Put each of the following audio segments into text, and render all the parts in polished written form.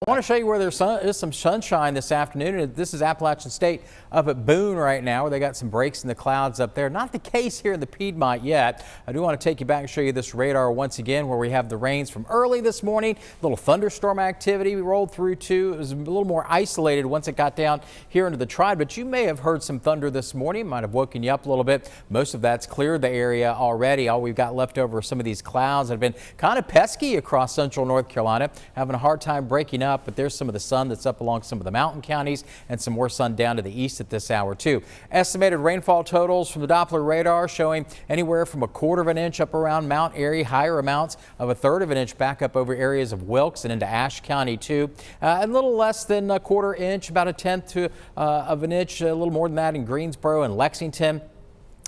I want to show you where there is some sunshine this afternoon. This is Appalachian State up at Boone right now, where they got some breaks in the clouds up there. Not the case here in the Piedmont yet. I do want to take you back and show you this radar once again, where we have the rains from early this morning. A little thunderstorm activity we rolled through too. It was a little more isolated once it got down here into the Triad, but you may have heard some thunder this morning. Might have woken you up a little bit. Most of that's cleared the area already. All we've got left over are some of these clouds that have been kind of pesky across central North Carolina, having a hard time breaking up, but there's some of the sun that's up along some of the mountain counties and some more sun down to the east at this hour too. Estimated rainfall totals from the Doppler radar showing anywhere from 1/4 of an inch up around Mount Airy, higher amounts of 1/3 of an inch back up over areas of Wilkes and into Ashe County too. A little less than 1/4 inch, about 1/10 of an inch, a little more than that in Greensboro and Lexington.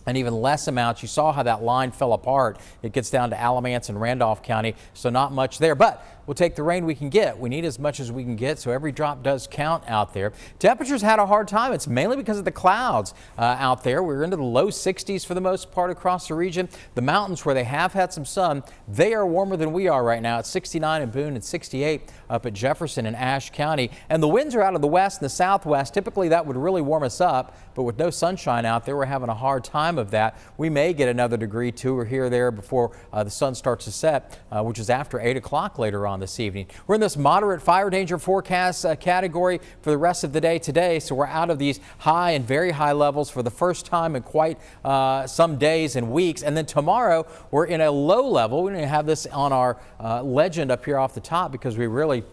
And even less amounts. You saw how that line fell apart. It gets down to Alamance and Randolph County, so not much there. But we'll take the rain we can get. We need as much as we can get, so every drop does count out there. Temperatures had a hard time. It's mainly because of the clouds out there. We're into the low 60s for the most part across the region. The mountains where they have had some sun, they are warmer than we are right now. It's 69 in Boone and 68 up at Jefferson and Ashe County. And the winds are out of the west and the southwest. Typically that would really warm us up, but with no sunshine out there, we're having a hard time of that. We may get another degree, 2 or here or there before the sun starts to set, which is after 8 o'clock later on this evening. We're in this moderate fire danger forecast category for the rest of the day today, so we're out of these high and very high levels for the first time in quite some days and weeks. And then tomorrow we're in a low level. We don't have this on our legend up here off the top because we really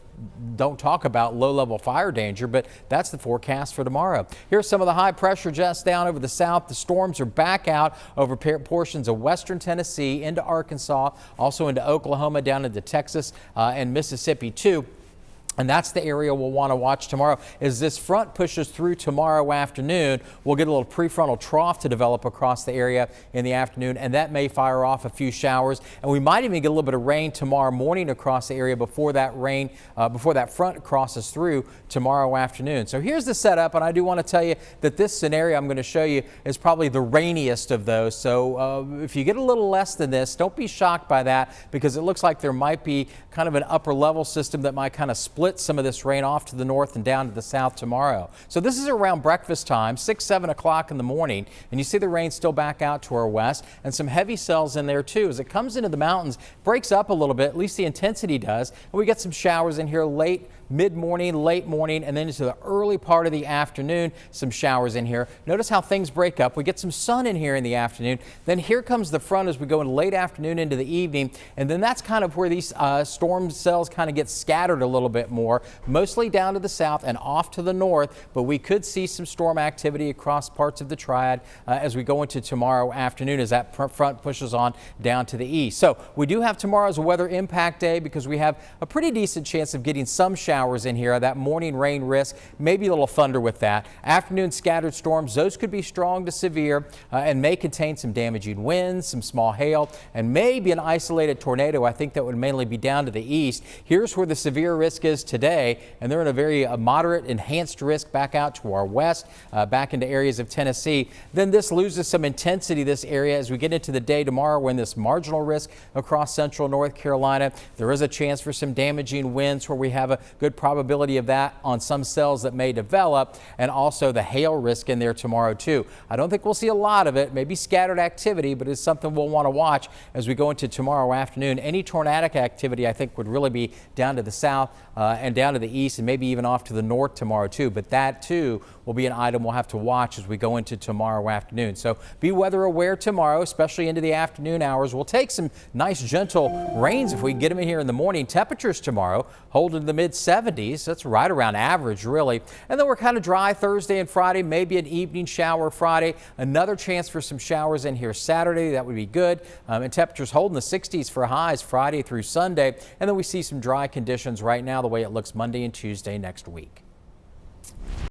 don't talk about low-level fire danger, but that's the forecast for tomorrow. Here's some of the high pressure jets down over the south. The storms are back out over portions of western Tennessee into Arkansas, also into Oklahoma, down into Texas and Mississippi too. And that's the area we'll want to watch tomorrow. As this front pushes through tomorrow afternoon, we'll get a little prefrontal trough to develop across the area in the afternoon, and that may fire off a few showers. And we might even get a little bit of rain tomorrow morning across the area before that front crosses through tomorrow afternoon. So here's the setup, and I do want to tell you that this scenario I'm going to show you is probably the rainiest of those. So if you get a little less than this, don't be shocked by that, because it looks like there might be kind of an upper level system that might kind of split some of this rain off to the north and down to the south tomorrow. So this is around breakfast time, 6-7 o'clock in the morning, and you see the rain still back out to our west and some heavy cells in there too. As it comes into the mountains, breaks up a little bit, at least the intensity does, and we get some showers in here late mid-morning, late morning, and then into the early part of the afternoon, some showers in here. Notice how things break up. We get some sun in here in the afternoon. Then here comes the front as we go in late afternoon into the evening, and then that's kind of where these storm cells kind of get scattered a little bit more, mostly down to the south and off to the north, but we could see some storm activity across parts of the Triad as we go into tomorrow afternoon as that front pushes on down to the east. So we do have tomorrow as a weather impact day because we have a pretty decent chance of getting some showers in here. That morning rain risk, maybe a little thunder with that. Afternoon scattered storms, those could be strong to severe and may contain some damaging winds, some small hail, and maybe an isolated tornado. I think that would mainly be down to the east. Here's where the severe risk is today, and they're in a very moderate enhanced risk back out to our west, back into areas of Tennessee. Then this loses some intensity, this area, as we get into the day tomorrow when this marginal risk across central North Carolina. There is a chance for some damaging winds where we have a good probability of that on some cells that may develop, and also the hail risk in there tomorrow too. I don't think we'll see a lot of it, maybe scattered activity, but it's something we'll want to watch as we go into tomorrow afternoon. Any tornadic activity I think would really be down to the south and down to the east and maybe even off to the north tomorrow too, but that too will be an item we'll have to watch as we go into tomorrow afternoon. So be weather aware tomorrow, especially into the afternoon hours. We'll take some nice gentle rains if we can get them in here in the morning. Temperatures tomorrow hold in the mid 70s. That's right around average really. And then we're kind of dry Thursday and Friday, maybe an evening shower Friday. Another chance for some showers in here Saturday. That would be good. And temperatures hold in the 60s for highs Friday through Sunday. And then we see some dry conditions right now the way it looks Monday and Tuesday next week.